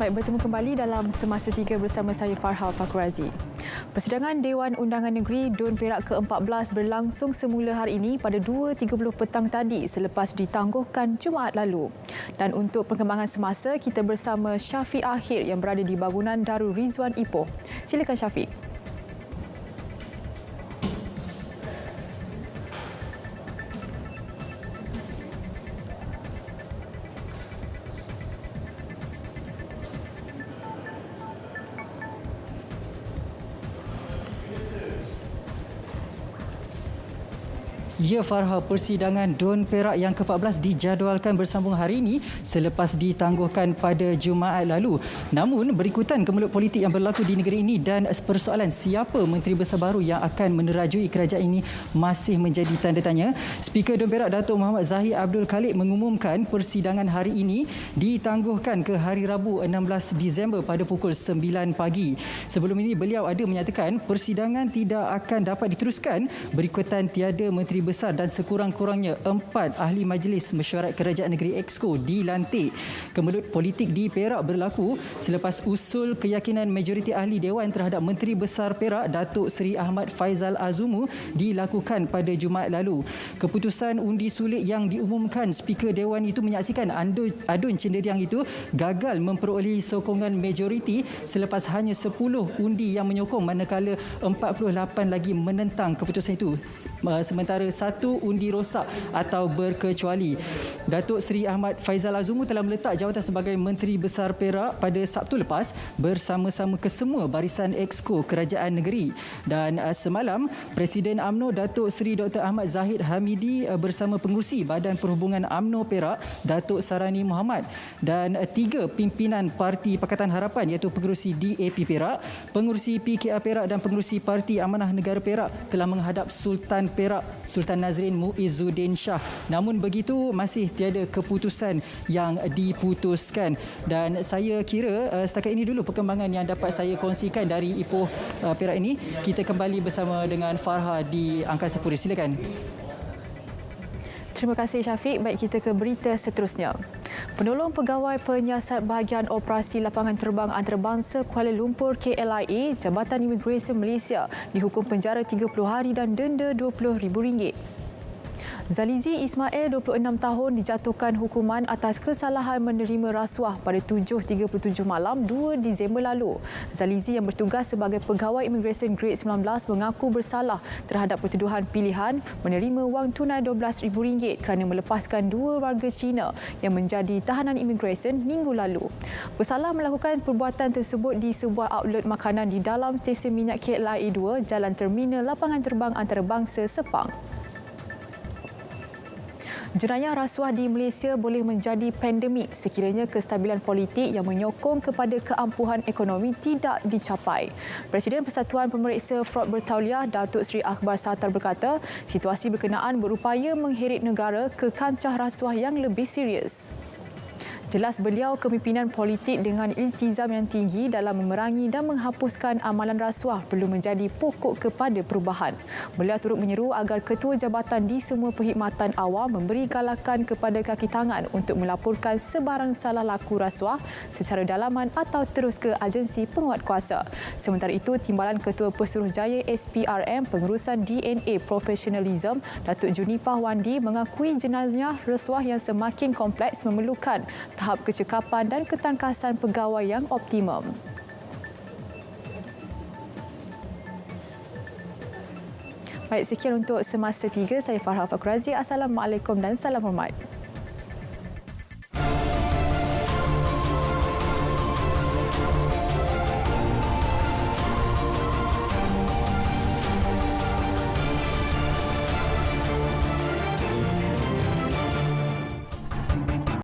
Baik, bertemu kembali dalam Semasa 3 bersama saya Farha Fakhrazi. Persidangan Dewan Undangan Negeri Dun Perak ke-14 berlangsung semula hari ini pada 2.30 petang tadi selepas ditangguhkan Jumaat lalu. Dan untuk perkembangan semasa, kita bersama Syafiq Akhir yang berada di bangunan Darul Rizwan Ipoh. Silakan Syafiq. Ya Farha, persidangan Dun Perak yang ke-14 dijadualkan bersambung hari ini selepas ditangguhkan pada Jumaat lalu. Namun berikutan kemelut politik yang berlaku di negeri ini dan persoalan siapa Menteri Besar baru yang akan menerajui kerajaan ini masih menjadi tanda tanya. Speaker Dun Perak Datuk Muhammad Zahid Abdul Khalid mengumumkan persidangan hari ini ditangguhkan ke hari Rabu 16 Disember pada pukul 9 pagi. Sebelum ini beliau ada menyatakan persidangan tidak akan dapat diteruskan berikutan tiada Menteri Besar dan sekurang-kurangnya 4 ahli Majlis Mesyuarat Kerajaan Negeri Exco dilantik. Kemelut politik di Perak berlaku selepas usul keyakinan majoriti ahli Dewan terhadap Menteri Besar Perak Datuk Seri Ahmad Faizal Azumu dilakukan pada Jumaat lalu. Keputusan undi sulit yang diumumkan Speaker Dewan itu menyaksikan adun cendeриang itu gagal memperolehi sokongan majoriti selepas hanya 10 undi yang menyokong manakala 48 lagi menentang keputusan itu. Sementara satu undi rosak atau berkecuali. Datuk Seri Ahmad Faizal Azumu telah meletak jawatan sebagai Menteri Besar Perak pada Sabtu lepas bersama-sama kesemua barisan Exco Kerajaan Negeri. Dan semalam, Presiden UMNO Datuk Seri Dr. Ahmad Zahid Hamidi bersama pengurusi Badan Perhubungan UMNO Perak Datuk Sarani Muhammad dan 3 pimpinan Parti Pakatan Harapan iaitu pengurusi DAP Perak, pengurusi PKR Perak dan pengurusi Parti Amanah Negara Perak telah menghadap Sultan Perak Sultan Nazrin Muizzuddin Shah. Namun begitu masih tiada keputusan yang diputuskan. Dan saya kira setakat ini dulu perkembangan yang dapat saya kongsikan dari Ipoh Perak ini. Kita kembali bersama dengan Farha di Angkasa Puri. Silakan. Terima kasih Syafiq. Baik, kita ke berita seterusnya. Penolong Pegawai Penyiasat Bahagian Operasi Lapangan Terbang Antarabangsa Kuala Lumpur KLIA, Jabatan Imigresen Malaysia dihukum penjara 30 hari dan denda RM20,000. Zalizi Ismail, 26 tahun, dijatuhkan hukuman atas kesalahan menerima rasuah pada 7.37 malam 2 Disember lalu. Zalizi yang bertugas sebagai pegawai imigresen grade 19 mengaku bersalah terhadap pertuduhan pilihan menerima wang tunai RM12,000 kerana melepaskan 2 warga Cina yang menjadi tahanan imigresen minggu lalu. Bersalah melakukan perbuatan tersebut di sebuah outlet makanan di dalam stesen minyak KLIA 2, Jalan Terminal Lapangan Terbang Antarabangsa, Sepang. Jenayah rasuah di Malaysia boleh menjadi pandemik sekiranya kestabilan politik yang menyokong kepada keampuhan ekonomi tidak dicapai. Presiden Persatuan Pemeriksa Fraud Bertauliah Datuk Seri Akbar Sattar berkata, situasi berkenaan berupaya mengheret negara ke kancah rasuah yang lebih serius. Jelas beliau kepimpinan politik dengan iltizam yang tinggi dalam memerangi dan menghapuskan amalan rasuah perlu menjadi pokok kepada perubahan. Beliau turut menyeru agar ketua jabatan di semua perkhidmatan awam memberi galakan kepada kaki tangan untuk melaporkan sebarang salah laku rasuah secara dalaman atau terus ke agensi penguatkuasa. Sementara itu, Timbalan Ketua Pesuruhjaya SPRM Pengurusan DNA Profesionalism Datuk Junipah Wandi mengakui jenayah rasuah yang semakin kompleks memerlukan tahap kecekapan dan ketangkasan pegawai yang optimum. Baik, sekian untuk Semasa 3. Saya Farha Fakhrazi. Assalamualaikum dan salam hormat.